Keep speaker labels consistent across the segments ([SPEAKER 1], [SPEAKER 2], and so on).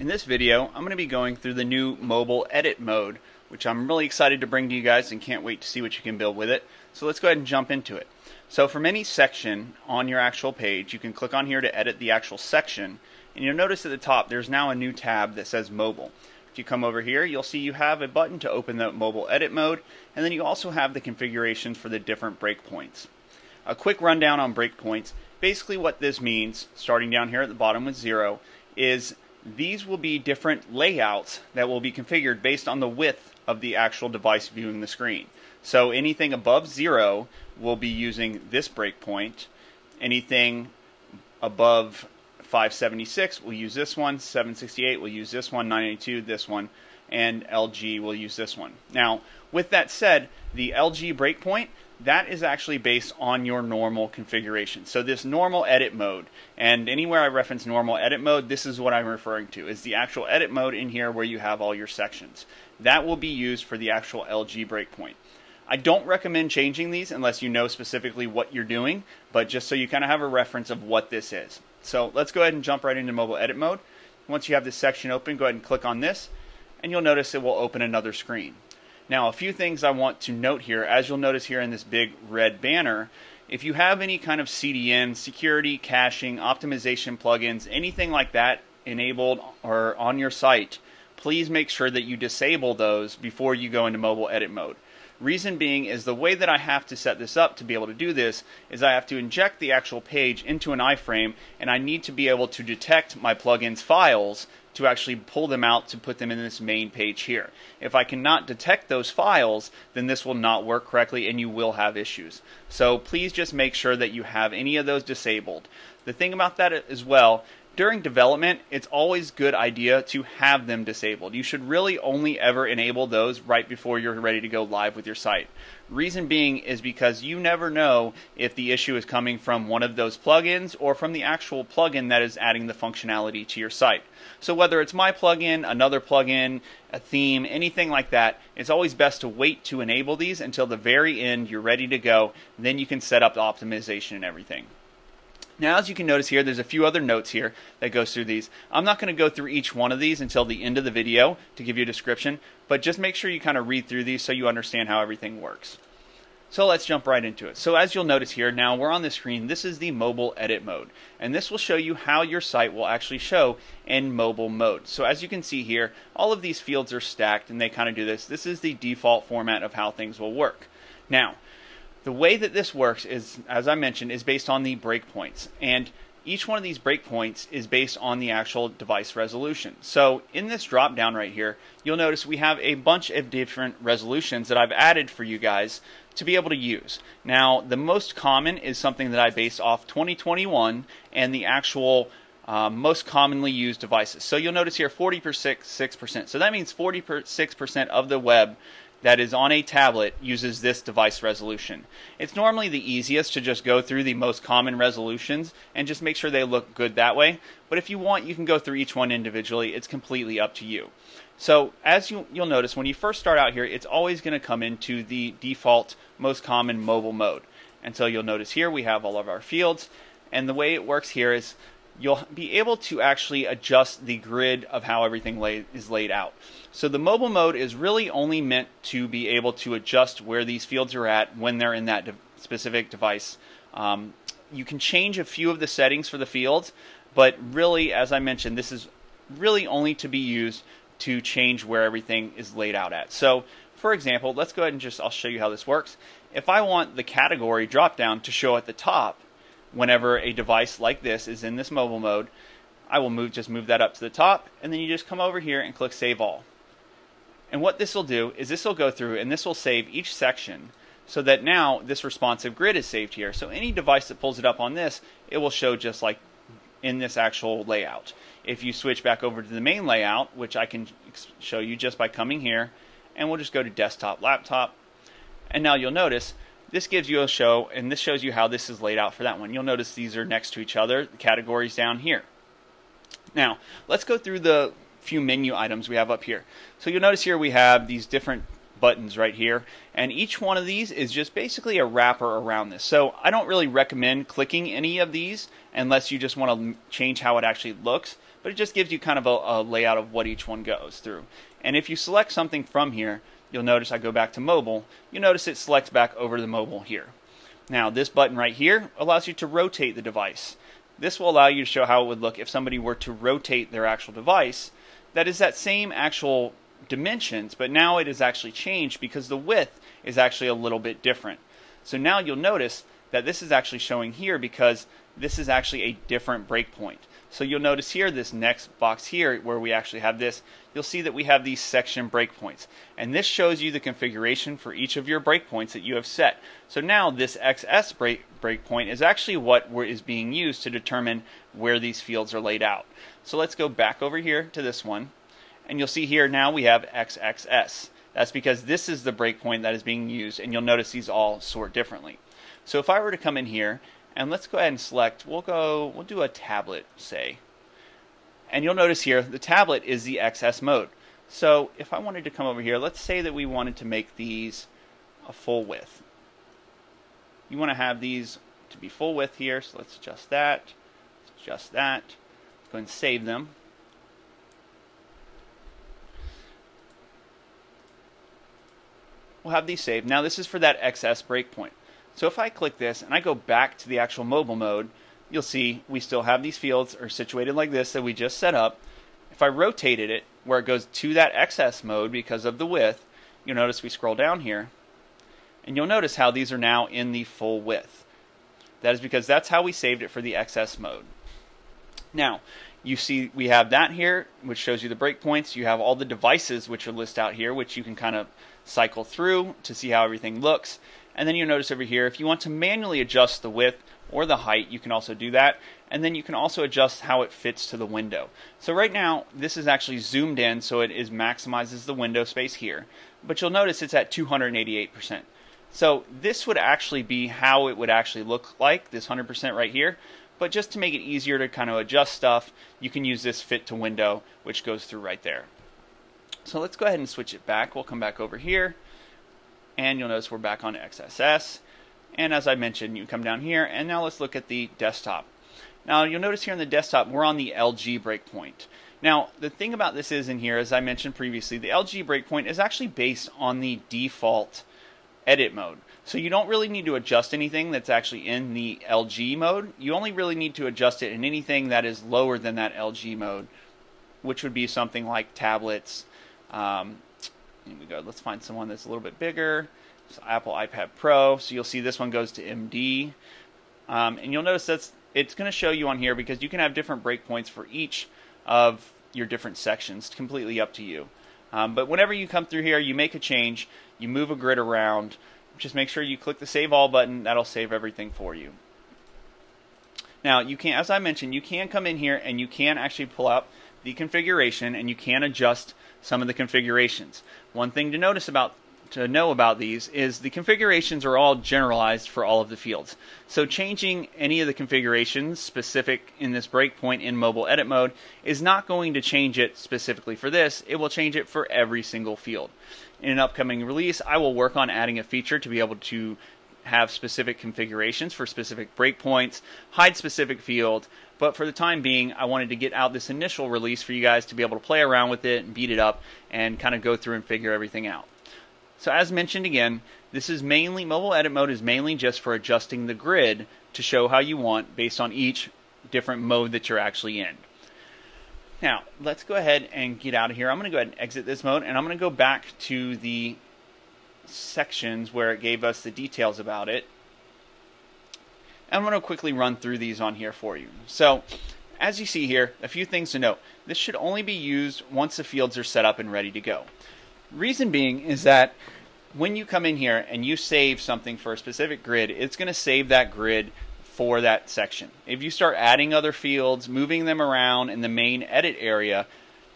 [SPEAKER 1] In this video, I'm going to be going through the new mobile edit mode, which I'm really excited to bring to you guys and can't wait to see what you can build with it. So let's go ahead and jump into it. So from any section on your actual page, you can click on here to edit the actual section, and you'll notice at the top there's now a new tab that says mobile. If you come over here, you'll see you have a button to open the mobile edit mode, and then you also have the configurations for the different breakpoints. A quick rundown on breakpoints. Basically what this means, starting down here at the bottom with 0, is these will be different layouts that will be configured based on the width of the actual device viewing the screen. So anything above 0 will be using this breakpoint. Anything above 576 will use this one, 768 will use this one, 982 this one, and LG will use this one. Now, with that said, the LG breakpoint, that is actually based on your normal configuration. So this normal edit mode, and anywhere I reference normal edit mode, this is what I'm referring to, is the actual edit mode in here where you have all your sections. That will be used for the actual LG breakpoint. I don't recommend changing these unless you know specifically what you're doing, but just so you kind of have a reference of what this is. So let's go ahead and jump right into mobile edit mode. Once you have this section open, go ahead and click on this, and you'll notice it will open another screen. Now, a few things I want to note here. As you'll notice here in this big red banner, if you have any kind of CDN, security, caching, optimization plugins, anything like that enabled or on your site, please make sure that you disable those before you go into mobile edit mode. Reason being is the way that I have to set this up to be able to do this is I have to inject the actual page into an iframe, and I need to be able to detect my plugins files to actually pull them out to put them in this main page here. If I cannot detect those files, then this will not work correctly and you will have issues. So please just make sure that you have any of those disabled. The thing about that as well, during development, it's always a good idea to have them disabled. You should really only ever enable those right before you're ready to go live with your site. Reason being is because you never know if the issue is coming from one of those plugins or from the actual plugin that is adding the functionality to your site. So whether it's my plugin, another plugin, a theme, anything like that, it's always best to wait to enable these until the very end you're ready to go. Then you can set up the optimization and everything. Now, as you can notice here, there's a few other notes here that goes through these. I'm not going to go through each one of these until the end of the video to give you a description, but just make sure you kind of read through these so you understand how everything works. So let's jump right into it. So as you'll notice here, now we're on the screen, this is the mobile edit mode, and this will show you how your site will actually show in mobile mode. So as you can see here, all of these fields are stacked and they kind of do this. This is the default format of how things will work. Now, the way that this works is, as I mentioned, is based on the breakpoints, and each one of these breakpoints is based on the actual device resolution. So in this drop down right here, you'll notice we have a bunch of different resolutions that I've added for you guys to be able to use. Now, the most common is something that I based off 2021 and the actual most commonly used devices. So you'll notice here 46%. So that means 46% of the web that is on a tablet uses this device resolution. It's normally the easiest to just go through the most common resolutions and just make sure they look good that way. But if you want, you can go through each one individually. It's completely up to you. So as you'll notice, when you first start out here, it's always going to come into the default most common mobile mode. And so you'll notice here we have all of our fields. And the way it works here is you'll be able to actually adjust the grid of how everything is laid out. So the mobile mode is really only meant to be able to adjust where these fields are at when they're in that specific device. You can change a few of the settings for the fields, but really, as I mentioned, this is really only to be used to change where everything is laid out at. So, for example, let's go ahead and I'll show you how this works. If I want the category dropdown to show at the top whenever a device like this is in this mobile mode, I will just move that up to the top, and then you just come over here and click Save All. And what this will do is this will go through and this will save each section so that now this responsive grid is saved here. So any device that pulls it up on this, it will show just like in this actual layout. If you switch back over to the main layout, which I can show you just by coming here, and we'll just go to desktop, laptop, and now you'll notice this gives you a show, and this shows you how this is laid out for that one. You'll notice these are next to each other, the categories down here. Now, let's go through the few menu items we have up here. So you'll notice here we have these different buttons right here, and each one of these is just basically a wrapper around this. So I don't really recommend clicking any of these unless you just want to change how it actually looks. but it just gives you kind of a layout of what each one goes through. And if you select something from here, you'll notice I go back to mobile, you'll notice it selects back over the mobile here. Now this button right here allows you to rotate the device. This will allow you to show how it would look if somebody were to rotate their actual device. That is that same actual dimensions, but now it is actually changed because the width is actually a little bit different. So now you'll notice that this is actually showing here because this is actually a different breakpoint. So you'll notice here, this next box here where we actually have this, you'll see that we have these section breakpoints. And this shows you the configuration for each of your breakpoints that you have set. So now this XS breakpoint is actually what is being used to determine where these fields are laid out. So let's go back over here to this one. And you'll see here now we have XXS. That's because this is the breakpoint that is being used, and you'll notice these all sort differently. So if I were to come in here, and let's go ahead and select, we'll do a tablet, say. And you'll notice here, the tablet is the XS mode. So if I wanted to come over here, let's say that we wanted to make these a full width. You want to have these to be full width here, so let's adjust that. Let's adjust that. Let's go ahead and save them. We'll have these saved. Now this is for that XS breakpoint. So if I click this and I go back to the actual mobile mode, you'll see we still have these fields are situated like this that we just set up. If I rotated it where it goes to that XS mode because of the width, you'll notice we scroll down here and you'll notice how these are now in the full width. That is because that's how we saved it for the XS mode. Now, you see we have that here, which shows you the breakpoints. You have all the devices which are listed out here, which you can kind of cycle through to see how everything looks. And then you'll notice over here, if you want to manually adjust the width or the height, you can also do that. And then you can also adjust how it fits to the window. So right now, this is actually zoomed in, so it maximizes the window space here. But you'll notice it's at 288%. So this would actually be how it would actually look like, this 100% right here. But just to make it easier to kind of adjust stuff, you can use this fit to window, which goes through right there. So let's go ahead and switch it back. We'll come back over here, and you'll notice we're back on XSS. And as I mentioned, you come down here, and now let's look at the desktop. Now you'll notice here on the desktop, we're on the LG breakpoint. Now the thing about this is in here, as I mentioned previously, the LG breakpoint is actually based on the default edit mode. So you don't really need to adjust anything that's actually in the LG mode. You only really need to adjust it in anything that is lower than that LG mode, which would be something like tablets. Here we go. Let's find someone that's a little bit bigger. So Apple iPad Pro. So you'll see this one goes to MD. And you'll notice that's it's going to show you on here because you can have different breakpoints for each of your different sections. It's completely up to you. But whenever you come through here, you make a change, you move a grid around, just make sure you click the Save All button. That'll save everything for you. Now, you can, as I mentioned, you can come in here and you can actually pull out the configuration and you can adjust some of the configurations. One thing to know about these is the configurations are all generalized for all of the fields. So changing any of the configurations specific in this breakpoint in mobile edit mode is not going to change it specifically for this. It will change it for every single field. In an upcoming release, I will work on adding a feature to be able to have specific configurations for specific breakpoints, hide specific fields, but for the time being, I wanted to get out this initial release for you guys to be able to play around with it and beat it up and kind of go through and figure everything out. So as mentioned again, this is mainly, mobile edit mode is mainly just for adjusting the grid to show how you want based on each different mode that you're actually in. Now, let's go ahead and get out of here. I'm going to go ahead and exit this mode, and I'm going to go back to the sections where it gave us the details about it. I'm going to quickly run through these on here for you. So, as you see here, a few things to note. This should only be used once the fields are set up and ready to go. Reason being is that when you come in here and you save something for a specific grid, it's going to save that grid for that section. If you start adding other fields, moving them around in the main edit area,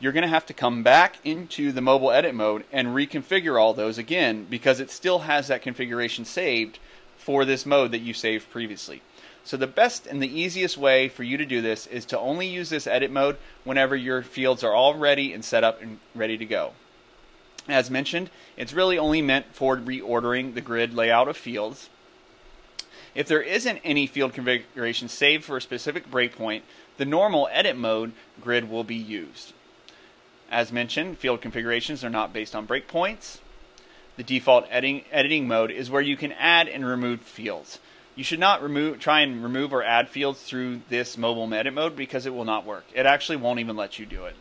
[SPEAKER 1] you're going to have to come back into the mobile edit mode and reconfigure all those again because it still has that configuration saved for this mode that you saved previously. So the best and the easiest way for you to do this is to only use this edit mode whenever your fields are all ready and set up and ready to go. As mentioned, it's really only meant for reordering the grid layout of fields. If there isn't any field configuration saved for a specific breakpoint, the normal edit mode grid will be used. As mentioned, field configurations are not based on breakpoints. The default editing mode is where you can add and remove fields. You should not try and remove or add fields through this mobile edit mode because it will not work. It actually won't even let you do it.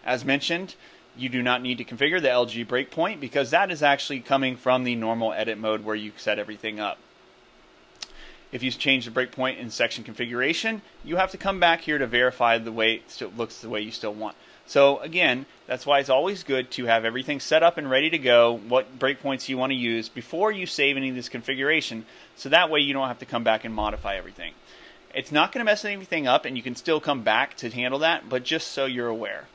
[SPEAKER 1] As mentioned, you do not need to configure the LG breakpoint because that is actually coming from the normal edit mode where you set everything up. If you change the breakpoint in section configuration, you have to come back here to verify the way it still looks the way you still want. So again, that's why it's always good to have everything set up and ready to go, what breakpoints you want to use before you save any of this configuration, so that way you don't have to come back and modify everything. It's not going to mess anything up and you can still come back to handle that, but just so you're aware.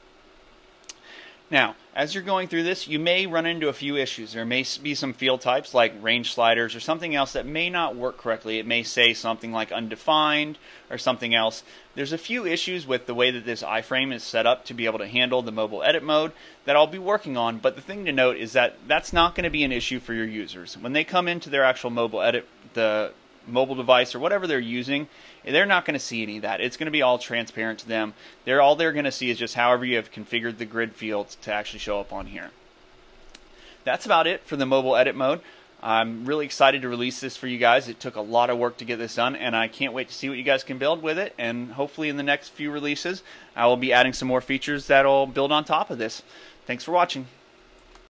[SPEAKER 1] Now, as you're going through this, you may run into a few issues. There may be some field types like range sliders or something else that may not work correctly. It may say something like undefined or something else. There's a few issues with the way that this iframe is set up to be able to handle the mobile edit mode that I'll be working on, but the thing to note is that that's not going to be an issue for your users. When they come into their actual mobile edit, the mobile device or whatever they're using, they're not going to see any of that. It's going to be all transparent to them. All they're going to see is just however you have configured the grid fields to actually show up on here. That's about it for the mobile edit mode. I'm really excited to release this for you guys. It took a lot of work to get this done, and I can't wait to see what you guys can build with it. And hopefully in the next few releases, I will be adding some more features that will build on top of this. Thanks for watching.